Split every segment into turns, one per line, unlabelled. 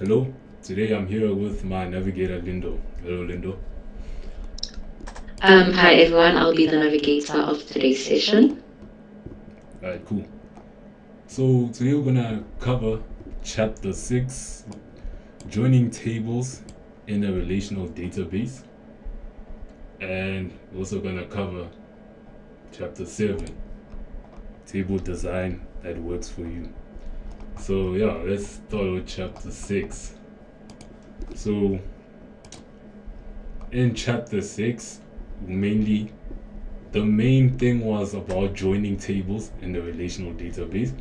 Hello, today I'm here with my navigator Lindo. Hello, Lindo.
Hi everyone, I'll be the navigator of today's session.
Alright, cool. So today we're gonna cover chapter 6, joining tables in a relational database, and we're also gonna cover chapter 7, table design that works for you. So yeah, let's start with chapter 6. So in chapter 6, mainly the main thing was about joining tables in the relational database.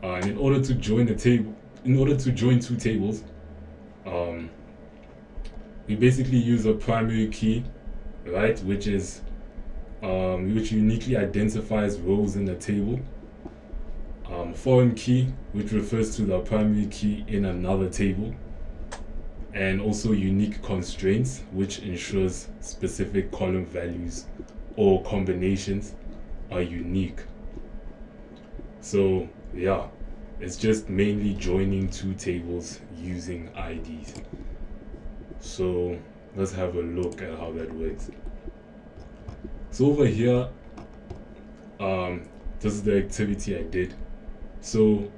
And in order to join a table, in order to join two tables, um, we basically use a primary key, right, which uniquely identifies rows in the table. Foreign key, which refers to the primary key in another table, and also unique constraints, which ensures specific column values or combinations are unique. So yeah, it's just mainly joining two tables using IDs. So let's have a look at how that works. So over here, um, this is the activity I did. So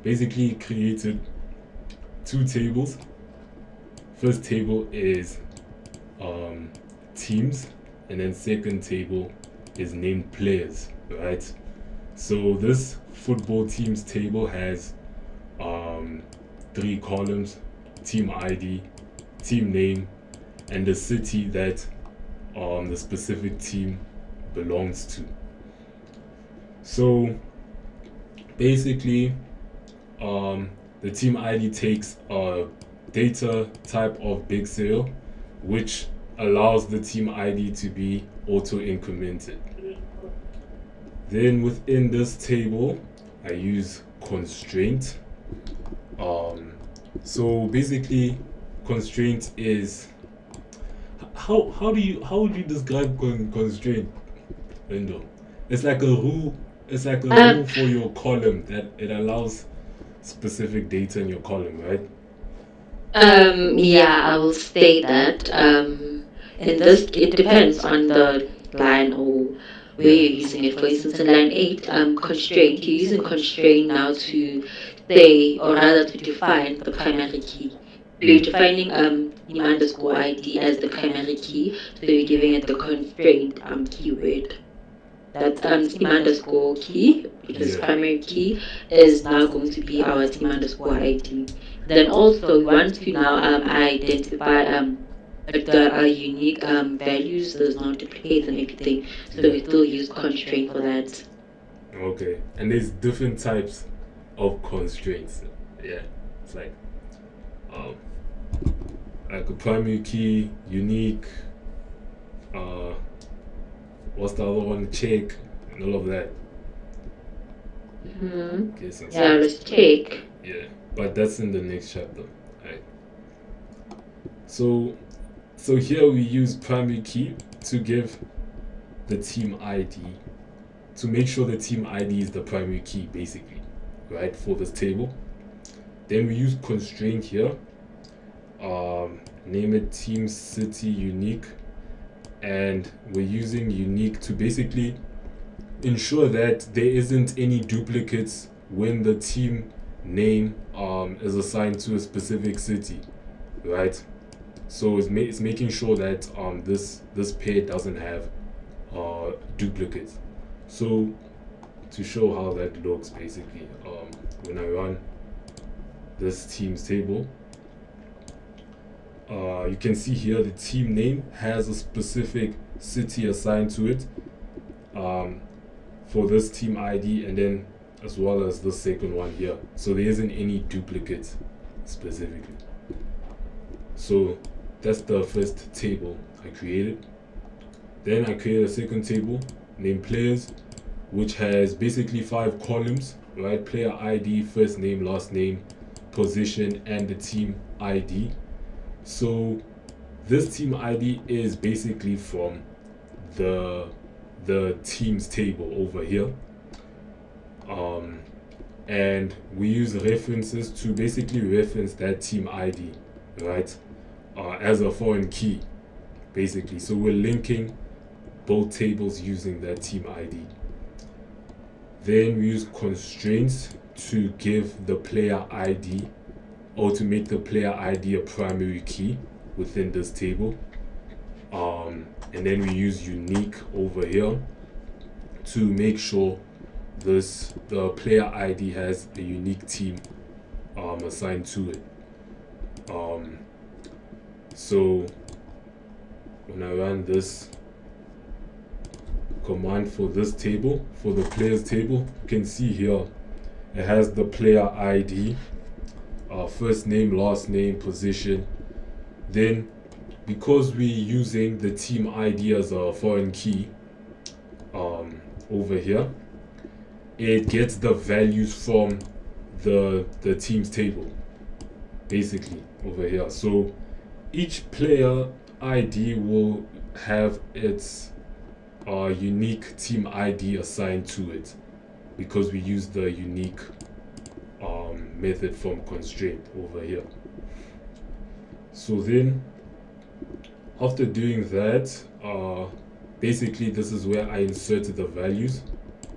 basically created two tables. First table is um, teams, and then second table is named players, right? So this football teams table has um, three columns: team ID, team name, and the city that the specific team belongs to. So basically, the team ID takes a data type of big cell, which allows the team ID to be auto incremented. Then within this table, I use constraint. Um, so basically, constraint is how would you describe constraint, Lindo? It's like a rule. It's like a
Um,
rule for your column that it allows specific data in your column, right?
yeah, I will say that. In this, it depends on the line or where
Yeah.
you're using it. For instance, in line 8, constraint, you're using constraint now to say, or rather to define the primary key. So you're
Mm.
defining team underscore ID as the primary key, so you're giving it the constraint keyword. That team underscore key, which is
Yeah.
primary key, is now going to be our team underscore ID. Then also we want to now identify the unique values. There's no duplicates and everything, so
Yeah.
we still use constraint for that.
Okay. And there's different types of constraints. Yeah. It's um like a primary key, unique, uh what's the other one? Check and all of that.
Mm-hmm.
Okay, so
Yeah, let's check.
yeah. But that's in the next chapter. Right. So so here we use primary key to give the team ID to make sure the team ID is the primary key basically, right, for this table. Then we use constraint here. Name it team city unique, and we're using unique to basically ensure that there isn't any duplicates when the team name is assigned to a specific city, right? So it's making sure that this pair doesn't have duplicates. So to show how that looks, basically, when I run this team's table, you can see here the team name has a specific city assigned to it, um, for this team ID, and then as well as the second one here. So there isn't any duplicates specifically. So that's the first table I created. Then I created a second table named players, which has basically 5 columns, right? Player ID, first name, last name, position, and the team ID. So this team ID is basically from the the teams table over here. Um, and we use references to basically reference that team ID, right, as a foreign key, basically. So we're linking both tables using that team ID. Then we use constraints to give the player ID, or to make the player ID a primary key within this table. And then we use unique over here to make sure the player ID has a unique team assigned to it. So when I run this command for this table, for the players table, you can see here it has the player ID, first name, last name, position. Then because we're using the team ID as a foreign key over here, it gets the values from the team's table, basically over here. So each player ID will have its unique team ID assigned to it, because we use the unique method from constraint over here. So then after doing that, basically this is where I inserted the values.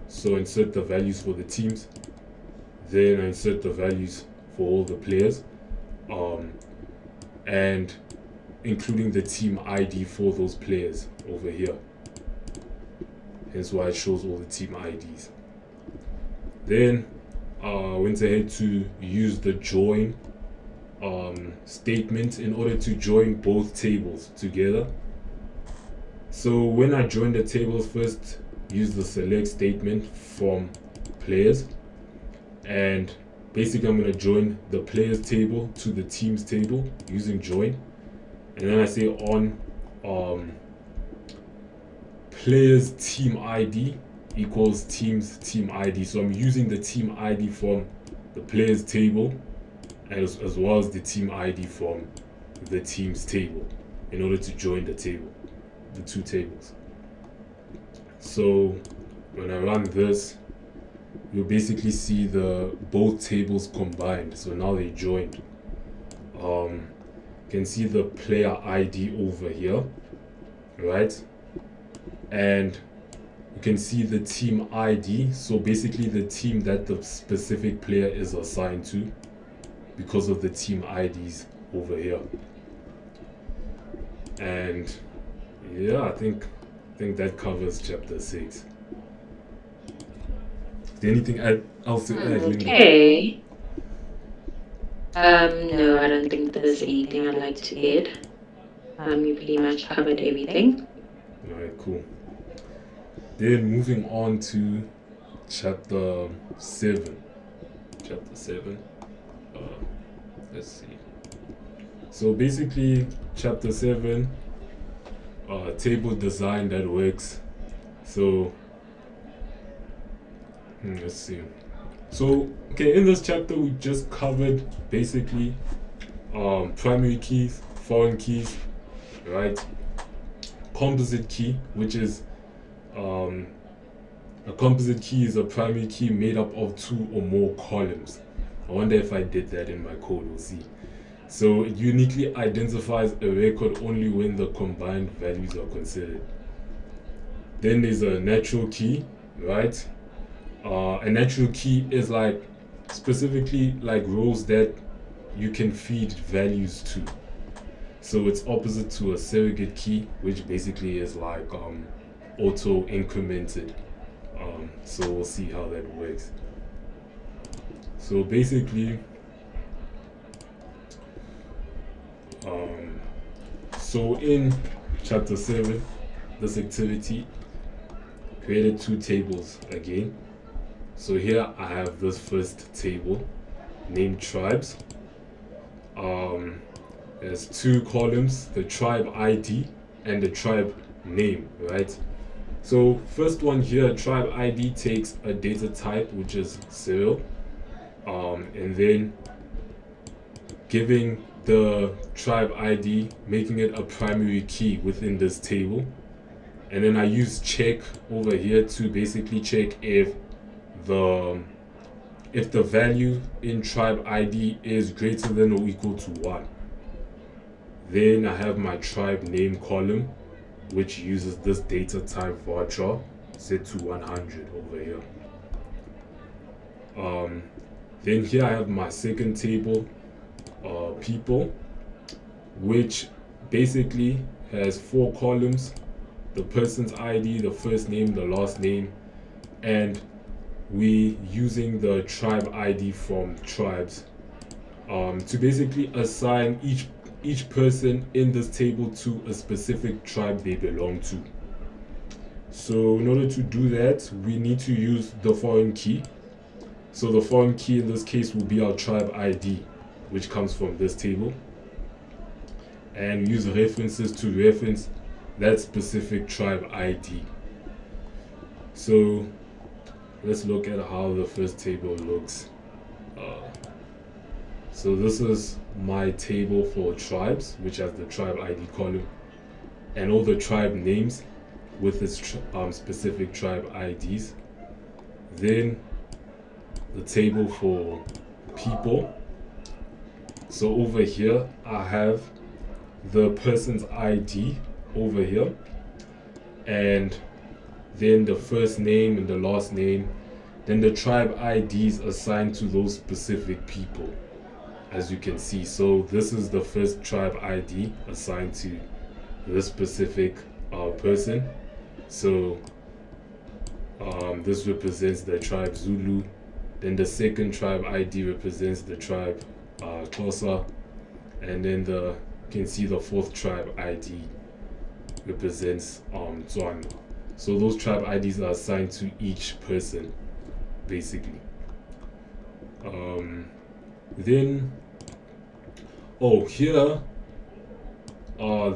So insert the values for the teams, then I insert the values for all the players, and including the team ID for those players over here. Hence why it shows all the team IDs. Then went ahead to use the join statement in order to join both tables together. So when I join the tables, first use the select statement from players, and basically I'm going to join the players table to the teams table using join, and then I say on players team ID equals teams team ID. So I'm using the team ID from the players table as well as the team ID from the teams table in order to join the table, the two tables. So when I run this, you'll basically see the both tables combined. So now they joined. You can see the player ID over here, right? And you can see the team ID, so basically the team that the specific player is assigned to, because of the team IDs over here. And yeah, I think that covers chapter 6. Is there anything else to add, Linda?
Okay. No, I don't think there's anything I'd like to add. You pretty much covered everything.
Alright, cool. Then moving on to chapter 7. Chapter 7. Let's see. So basically, chapter 7, table design that works. So let's see. So okay, in this chapter we just covered basically primary keys, foreign keys, right? Composite key, which is a composite key is a primary key made up of 2 or more columns. I wonder if I did that in my code, we'll see. So it uniquely identifies a record only when the combined values are considered. Then there's a natural key, right? A natural key is like specifically like rows that you can feed values to. So it's opposite to a surrogate key, which basically is like auto incremented. So we'll see how that works. So basically, so in chapter 7, this activity created 2 tables again. So here I have this first table named tribes. There's 2 columns, the tribe ID and the tribe name, right? So first one here, tribe ID takes a data type, which is serial, and then giving the tribe ID, making it a primary key within this table. And then I use check over here to basically check if if the value in tribe ID is greater than or equal to 1. Then I have my tribe name column, which uses this data type varchar set to 100 over here. Then here I have my second table, people, which basically has 4 columns: the person's ID, the first name, the last name, and we using the tribe ID from tribes to basically assign each person in this table to a specific tribe they belong to. So in order to do that, we need to use the foreign key. So the foreign key in this case will be our tribe ID, which comes from this table, and use references to reference that specific tribe ID. So let's look at how the first table looks. So this is my table for tribes, which has the tribe ID column and all the tribe names with its specific tribe IDs. Then the table for people. So over here I have the person's ID over here, and then the first name and the last name, then the tribe IDs assigned to those specific people, as you can see. So this is the first tribe ID assigned to this specific person. So this represents the tribe Zulu. Then the second tribe ID represents the tribe Xhosa, and then you can see the fourth tribe ID represents Tswana. So those tribe IDs are assigned to each person, basically. Then here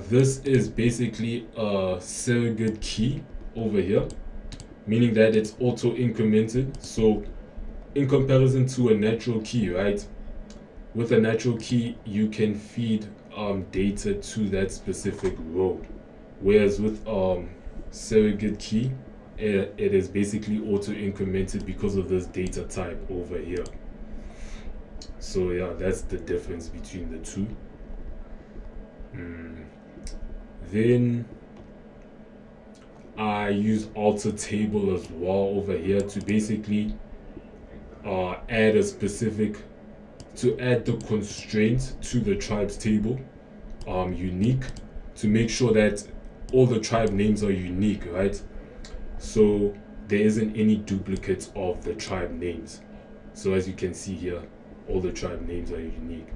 this is basically a surrogate key over here, meaning that it's auto incremented. So in comparison to a natural key, right? With a natural key, you can feed data to that specific row, whereas with surrogate key, it is basically auto incremented because of this data type over here. So yeah, that's the difference between the two. Then I use alter table as well over here to basically add the constraint to the tribes table, unique, to make sure that all the tribe names are unique, right? So there isn't any duplicates of the tribe names. So as you can see here, all the tribe names are unique.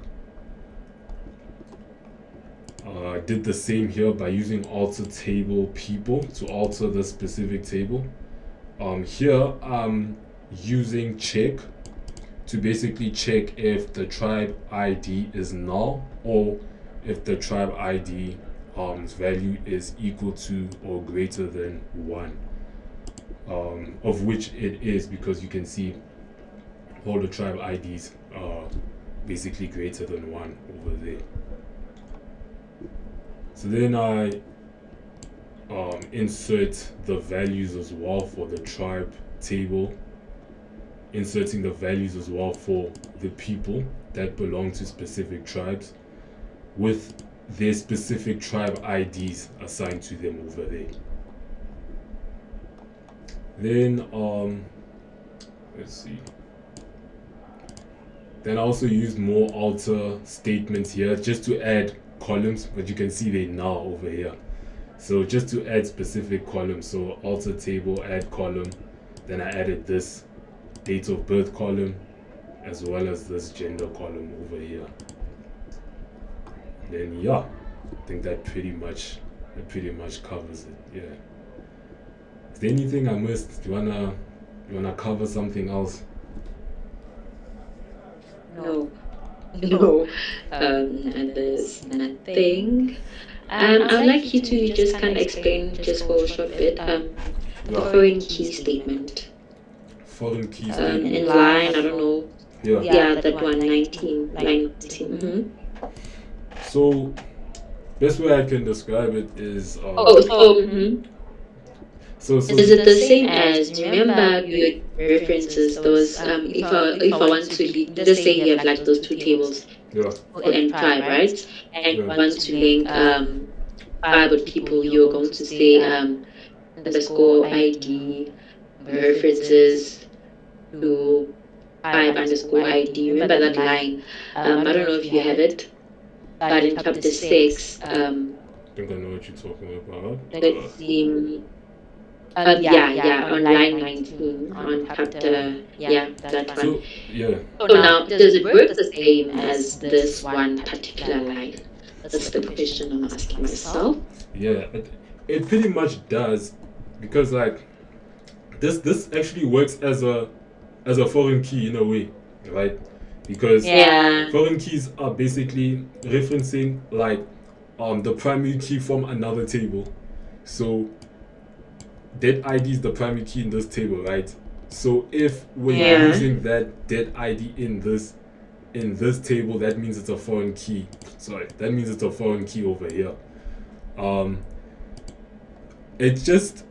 I did the same here by using alter table people to alter the specific table. Here I'm using check to basically check if the tribe ID is null or if the tribe ID value is equal to or greater than 1, of which it is, because you can see all the tribe IDs are basically greater than 1 over there. So then I insert the values as well for the tribe table, inserting the values as well for the people that belong to specific tribes with their specific tribe IDs assigned to them over there. Then let's see. Then I also use more alter statements here just to add columns, but you can see they now over here. So just to add specific columns, so alter table, add column. Then I added this date of birth column as well as this gender column over here. Then yeah, I think that pretty much covers it. Yeah. Is there anything I missed? Do you wanna cover something else?
No. And there's nothing. I'd like you to just kind of explain, just for a short bit, the foreign key statement.
Foreign key statement.
In line, I don't know.
Yeah.
That one, 19. Line 19. Mm-hmm.
So, best way I can describe it is.
Is it the same as, remember your references, those, if I want to, let's say you have like those two tables,
Yeah.
and tribe, right? And
Yeah.
you want to link tribal people, you're going to say underscore ID references to tribe underscore ID. Remember that line? I don't know if you have it, but in chapter 6,
I think I know what you're talking about.
let's see. Yeah, on line 19, on chapter, yeah, that one.
So yeah,
So now, does it work the same as this one particular line? That's the question I'm asking myself.
yeah, it pretty much does, because like this actually works as a foreign key in a way, right? Because
Yeah.
foreign keys are basically referencing like the primary key from another table. So dead ID is the primary key in this table, right? So if we're
Yeah.
using that dead ID in this table, that means it's a foreign key. Sorry, that means it's a foreign key over here. Um, it's just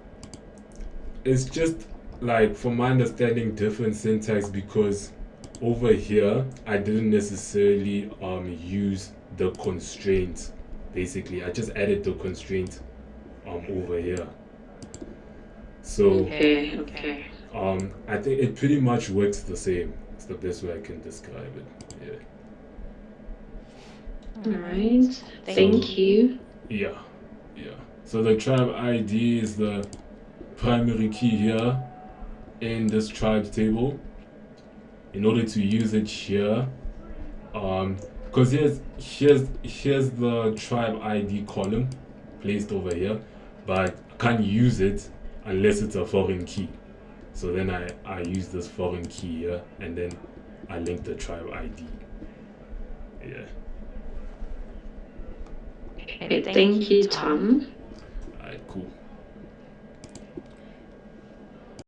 like, from my understanding, different syntax, because over here I didn't necessarily use the constraint. Basically, I just added the constraint over here. So
Okay.
I think it pretty much works the same. It's the best way I can describe it.
All right. Thank you.
Yeah. So the tribe ID is the primary key here in this tribe table. In order to use it here, because here's the tribe ID column placed over here, but I can't use it unless it's a foreign key. So then I use this foreign key here, and then I link the tribe ID. Yeah.
Okay, thank you, Tom.
Alright, cool.